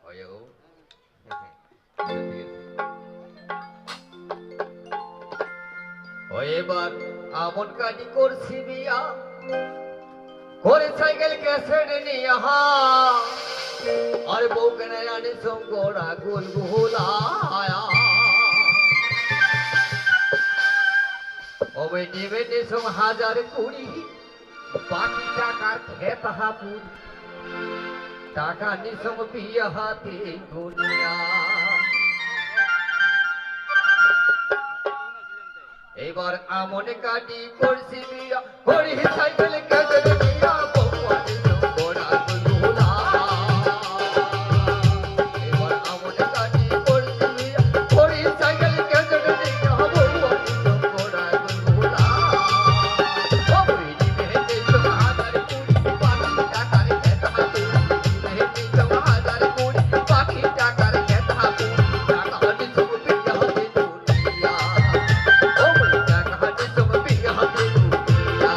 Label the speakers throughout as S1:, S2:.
S1: হয়েও এবার আমন কাটি করছি বিয়া করে সাইকেল ক্যাসেট নিয়ে হা আর বউ কেনে আনি সঙ্গরা গুলগুলায়া ওবে নেবে নিসম 1020 বাকি টাকার খেত হাপুর টাকা নিসম বিয়া হাতে দুনিয়া এবার আমনে কাটি করছি বিয়া করি সাইকেল কাজে বিয়া বউয়ানি সঙ্গরা গুলগুলা এবার আমনে কাটি করছি বিয়া করি সাইকেল কাজে বিয়া বউয়ানি সঙ্গরা গুলগুলা ওই দিবে নিসম 1020 বাকি টাকার খেত হাপুর নিসম 1020 বাকি টাকার খেত হাপুর টাকা নিসম বিয়া হাতে দুনিয়া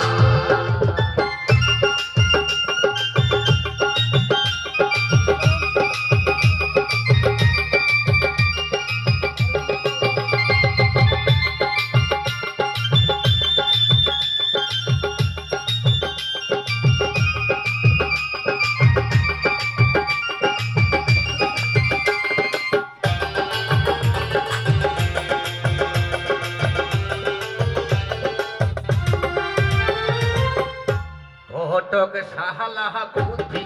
S1: ঘটক সাহালাহা বুদ্ধি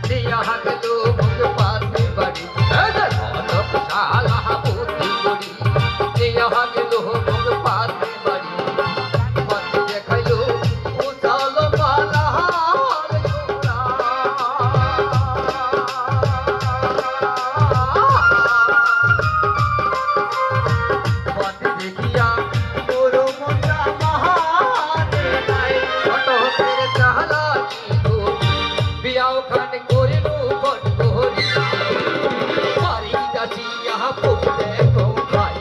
S1: দিয়া গেল ভগবানের বাড়ি ঘটক সাহালাহা বুদ্ধি করি দিয়া গেল ভগবানের বাড়ি মত দেখাইলো উঠাল পালাহার মত দেখিয়া তোর মনটা মহানে নাই ঘটকের চালাকি গো বিয়াও খান করিনু বটহরি বাড়ি যাচিয়া পড়ে গো ভাই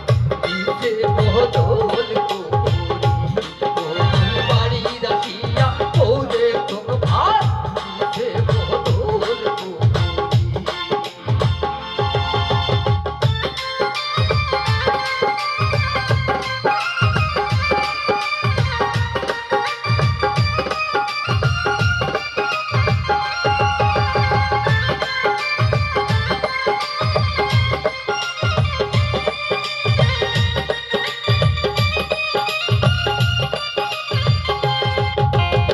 S1: দিতে বদল করি বাড়ি যাচিয়া পড়ে গো ভাই